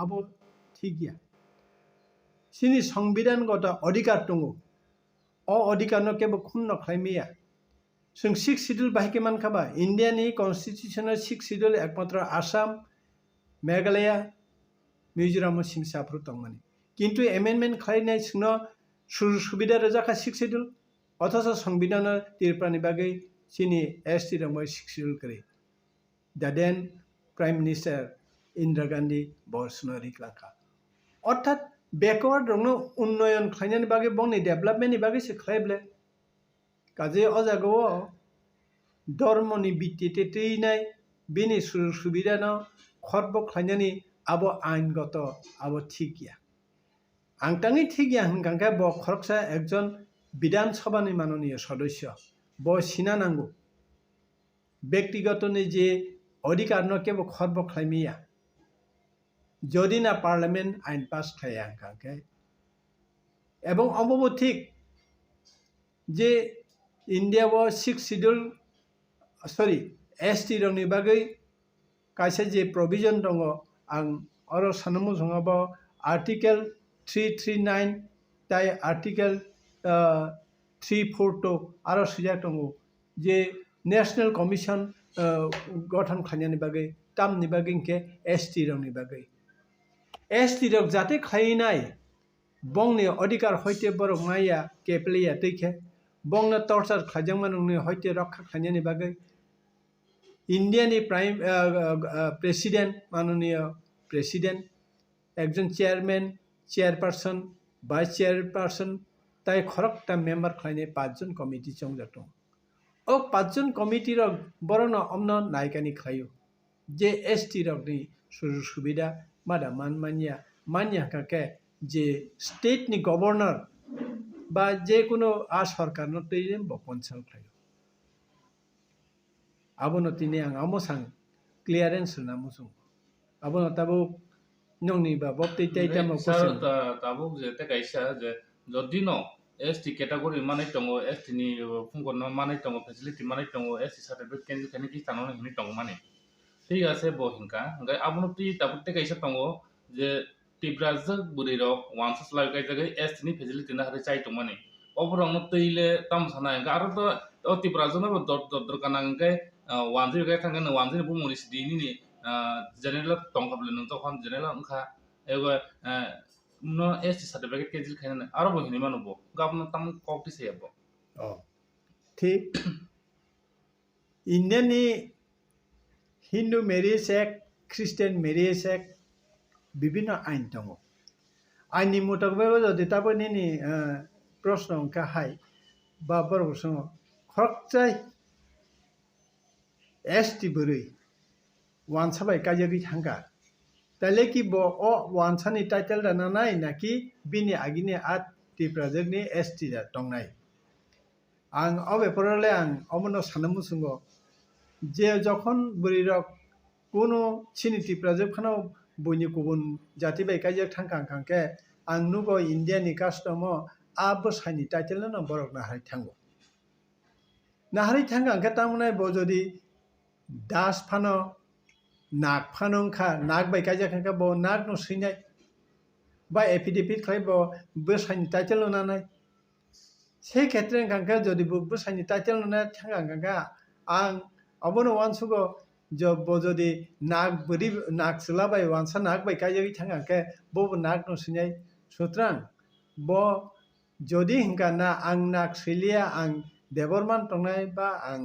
abo thikya sini সংবিধানগত অধিকার दङ o অধিকারनो केबो खुन्न खायमिया जों 6 शिड्यूल बाहायके मानखाबा इन्डियानि कन्स्टिट्यूशनाल 6 शिड्यूल एकमात्र आसाम मेघालय मिजोराम सिंसाफोर दंमोन किन्तु एमेन्डमेन्ट खालायनाय जोंनो सुबिदा रोजाखा 6 शिड्यूल अथच संविधान तिरप्रानि बागै सिनि एसटी दंबाय 6 शिड्यूल करे दा then prime minister Indira Gandhi बसनो रिक्लाखा अर्थात बेकवार्ड दंनो उन्नयन खालायनायनि बागै बंनि डेभलपमेन्टनि बागै सो खालायब्ले काजे अजागो धर्मनि भित्तिते थैनाय बिनि सुबिदानो खर्ब खालायनायनि आबो आइनगत आबो थिकिया आंतांनि थिकिया होनखांखे ब खरकसा एकजन विधानसभानि माननीय सदस्य ब सिना नांगौ व्यक्तिगतनि जे अधिकारनो केबो खर्ब खालायमिया যদি না পার্লামেন্ট আইন পাস খায় আঙ্কাকে এবং অবব ঠিক যে ইন্ডিয়া 6 শিডিউল সরি এসটি রংनि बागै কাইसे जे प्रभिजन दङ आं अरो सानमु जङाब आर्टिकल 339 ताई आर्टिकल 342 आरो सिजा दङ जे नेशनल कमिशन गठन खालायनायनि बागै तामनि बागै के एसटी रंनि बागै एसटी रक जाते खायनाय बंनि अधिकार हयते बर माया केप्लिया तैखे बंनो टर्चार खाजोंमाननि हयते रक्षा खायनायनि बागै इंडियानि प्राइम प्रेसिडेंट माननीय प्रेसिडेंट एकजन चेयरमैन चेयरपर्सन वाइस चेयरपर्सन ताई खरकटा मेम्बर खायनाय 5 जन कमिटी चंगजातो ओ 5 जन कमिटी रक बरनो अमनो नायकानि खायो जे एसटी रकनि सुजुग सुबिदा मादा मानमानिया मानिया काके जे स्टेट नि गवर्नर बा जे कोनो आ सरकार न तैरेम बपनसाल खायो आबनो तिने आं आमोसां क्लियरेंस ना मुसुं आबनो ताबो नंनि बा बप्तै तैता म सर ताबो जे ते काइसा जे जदिनो एसटी कैटेगरी माने दंगो एसटी नि फुंगनो माने दंगो फेसिलिटी माने दंगो एसटी सर्टिफिकेट केन केन कि तानो हिनि दंगो माने ठीक আছে बहिंका ओंखाय आबनो ति ताबुते काइसा दंगो जे तिब्राजक बुरिरक वानसस लागाय जगै एसटी नि फेसिलिटी ना हरे चाइ दंमाने अबरंग तैले ताम साना आरो तो तिब्राजनो दर काना ओंखाय वानजि गाय थांगन वानजि बुमनि सिदिनि नि जेनेरेल दंखाबले नों तखन जेनेरेल ओंखा एबो नो एसटी सर्टिफिकेट केजिल खायना आरो बहिनि मानबो गाबनो ताम कॉपी से याबो ठीक इंडियानि Hindu marriage act Christian marriage act विभिन्न आइन दङ आइननि मुताबिक जदि ताबोनि प्रश्न का हाय बा बरबसङ खरकचाय एसटी बोरै वानसाबाय काजगि थांगा ताले कि ब ओ वानसानि टाइटल दाना नाय नाकि बिनि आगिनि आत तिब्राजकनि एसटी दा दंनाय आं अबे परले आं अमनो सानमुसुंगो जे जखन बुरिरक कोनो सिनि तिब्राजक बयनि गुबुन जाति बाय काजक थांखांखांके आं नुगो इंडियानि कास्टम आ बसायनि टाइटल न बरक नाहाय थांगो नाहाय थांखांके तामनाय ब जदि दास फानो नाग फानोखा नाग बाय काजक ब नाग न सैनाय बा एफिडेविट खाय ब बसायनि टाइटल नानाय से क्षेत्र खांके जदि बसायनि टाइटल ना थांखांका आं अबनो वानसुगो जब बजदी नाग बरी नाग चलाबाय वानसा नाग बाय काजगि थांगाके बब नाग न सिनाय सुत्रां ब जदि हिंका ना आं नाग सैलिया आं देबरमान तंनाय बा आं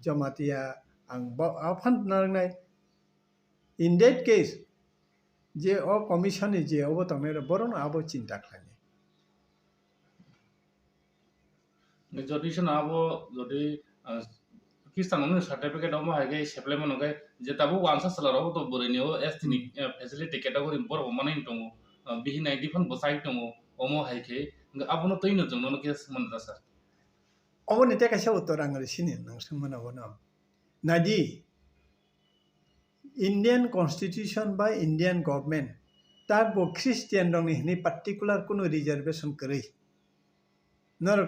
जमातिया आं आफान नांनाय इन दैट केस जे ओ कमिशन जे अब तंनाय बरन आबो चिंता खालामो जदि सनाबो जदि किस्तानो सर्टिफिकेट अमा हागे सेप्लाय मनोगाय जे ताबो वानसा सलाराव तो बोरैनियो एसटी नि फेसिलिटी कैटेगरी बर माने दङ बिहिनाय दिफन बसाइ दङ अमो हायके आबनो तैनो जंनो केस मनदा सर अबो नेते कासे उत्तर आंगरे सिने नंसमनाबो न नादि इंडियन कॉन्स्टिट्यूशन बा इंडियन गवर्नमेंट ता बो क्रिश्चियन रंनि हिनि पार्टिकुलर कोनो रिजर्वेशन करे नर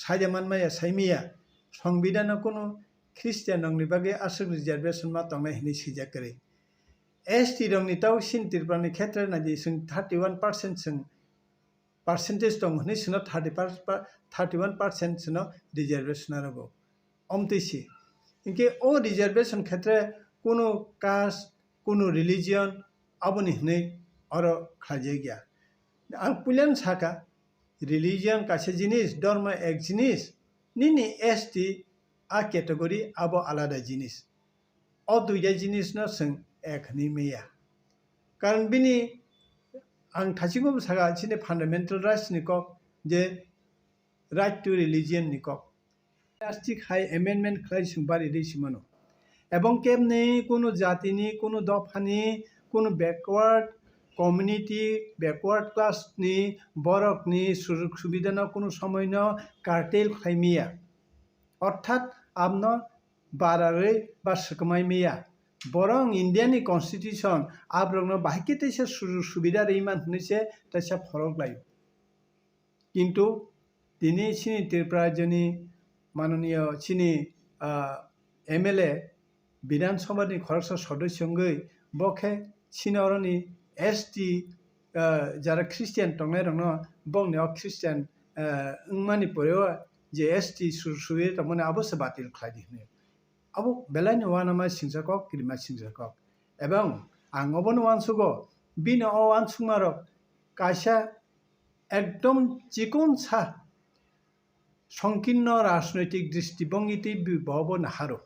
सायमान माया साइमिया संविधान कोनो ख्रिस्टियान रंनि बागै आसुग रिजर्वेशन मा तंनाय हिनि सिजा करे ST rongni tau sin tirprani khetre na ji sing 31% sing percentage dong hni sino 31% sino reservation arago omtisi inke o reservation khetre কোনো caste কোনো religion aboni hne aro khaje gya ang pulen saka religion kaise jinis dharma ek jinis nini ST a category abo alada jinis o duida jinis no sing ek hni meya karon bini ang thachigom saga chini fundamental rights ni kok je right to religion ni kok plastic high amendment khlai sing bari dei simano এবং কেমনে কোনো জাতিনি কোনো দফানি কোনো backward community backward ক্লাসনি বরকনি সুযোগ সুবিধা না কোনো সময় না কার্টেল খাইমিয়া অর্থাৎ আপনা বারারে বা সকমাই মিয়া বরং ইন্ডিয়ানি কনস্টিটিউশন আব্রং বাহিকে তেসে সুযোগ সুবিধা রেইমান হনেছে তেসে ফরক লাইব কিন্তু তিনি চিনি ত্রিপুরাজনী মাননীয় চিনি MLA বিধানসভানি খরচা সদস্যঙ্গই বখে চিনরনি ST যারা খ্রিস্টান টংনাই রং বংনে খ্রিস্টান ইংমানি পরেও যে ST সুয়ে তমনে অবশ্য বাতিল খাইদি হনে আবো বেলাইনি ওয়ানামা সিংজাকক কিরিমা সিংজাকক এবং আং অবন ওয়ানসুগো বিন অ ওয়ানসুমারক কাইসা একদম চিকন ছা সংকীর্ণ রাজনৈতিক দৃষ্টিভঙ্গিতে বিভব নাহারো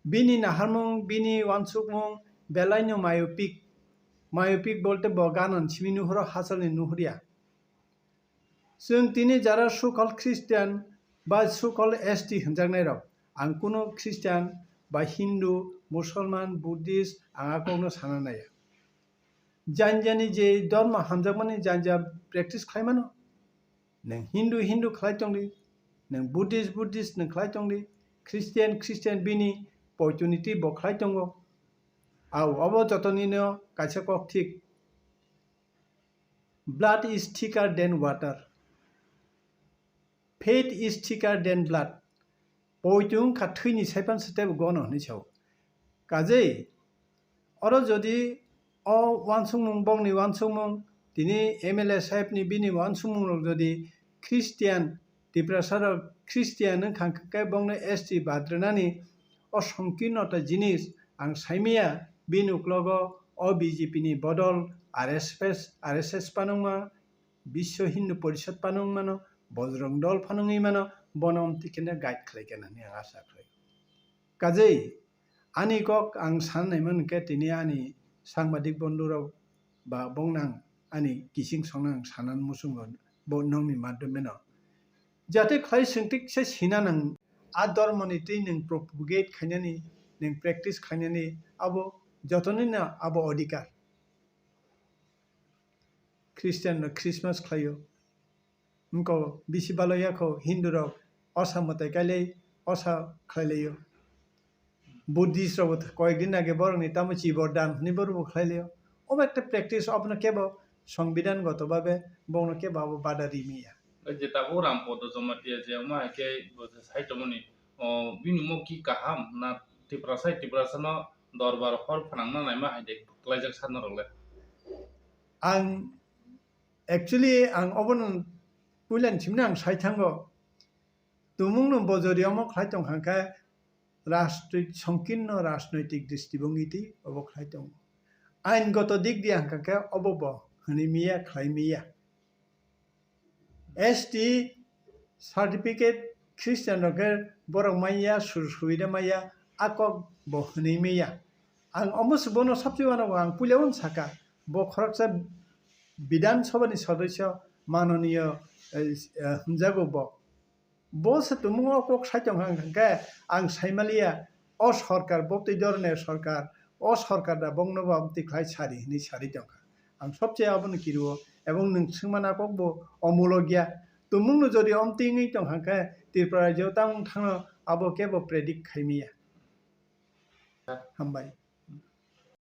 bini naharmung bini wansukmung belaino myopic bolte boganan chimi nuhro hasalni nuhriya जों दिनै যারা সকল খ্রিস্টান বা সকল ST হনজাকনাই রক आं কোনো খ্রিস্টান বা হিন্দু মুসলমান বুদ্ধিস্ট आंहा কোনো সানা নাইয়া জানজানি যে ধর্ম হামজাকমানি জানজা প্র্যাকটিস খাইমানো नों हिन्दु खालायतंगि नों बुद्धिस्ट नों खालायतंगि ख्रिस्टियान बिनि opportunity bo khlaitongo au obo jotonino kaisa kok thik blood is thicker than water faith is thicker than blood poitung kha thini saipan step gono ni chau kajei oro jodi o wansungmung bongni wansungmung tini MLA sahib ni bini wansungmung jodi christian tiprasara christian nang khangkai bongni ST badranani অসংকীর্ণতা জিনিস আং সাইমিয়া বিনুকলগ অ BJP নি বদল RSS পানুংমা বিশ্ব হিন্দু পরিষদ পানুংমানো বজরং দল পানুংই মানো বনম তিকেনে guide খাইকেন আমি আশা খাই কাজেই আনি কক আং সাননাইমন কে তিনি আনি সাংবাদিক বন্ধুরাव বা বংনাং আনি কিসিং সংনাং সানান মুসুंगन বনংनि মাধ্যমেनो जाहाथे खाय सोंथिक से सिनानां आधर्मनिति नों प्रपोगेट खायनानि नों प्रेक्टिस खायनानि आबो जतनिनो आबो अधिकार ख्रिस्टियान क्रिसमास खायो उनको बिसिबालयाखौ हिन्दु रक असा मताय काले असा खायलायो बुद्धिस्ट रक कয়েকদিন আগে বরং তামচি বরদান नि बरबो खायलायो ओबे একটা প্র্যাকটিস আপনা কেবো সংবিধানগতভাবে বংন কেবো বাধা রিমিয়া যেটা ও রামপদ জমাতিয়া যে মা কে সাইতমনি বিনুমো কি কাহাম না টিপ্রাসানো দরবার হর ফানাংনা নাইমা হাইদে ক্লাইজাক সাননা রলে आं एक्चुअली आं अबन पुलन छिमना आं साइथांगो तुमुंनो बजरियामो खाइतों हांका संकीर्ण राजनैतिक दृष्टिभंगिति अब खाइतों आइनगत दिक दिया हांका अबब हनिमिया खाइमिया ST सार्टिफिकेट ख्रिस्टियान रके बरं माइया सुरसुइदा माइया आकक बहनिमिया आं अमस बनो सबसेवानो आं पुलेवन साका बखरकसा विधानसभानि सदस्य माननीय हमजागो बस तुमुंगो कक साइतों हांका आं साइमालिया अ सरकार बक्ति धरने सरकार अ सरकार दा बंगनबा अमति खाइ सारि नि सारि दंखा आं सबसे आबन किरुओ এবং नोंसोंमाना ककबो अमूलगिया तुमुंनो जदि अमतिङै दं हांका त्रिपुरा जेव तां थांनो आबो केबो प्रेडिक्ट खाइमिया हामबाय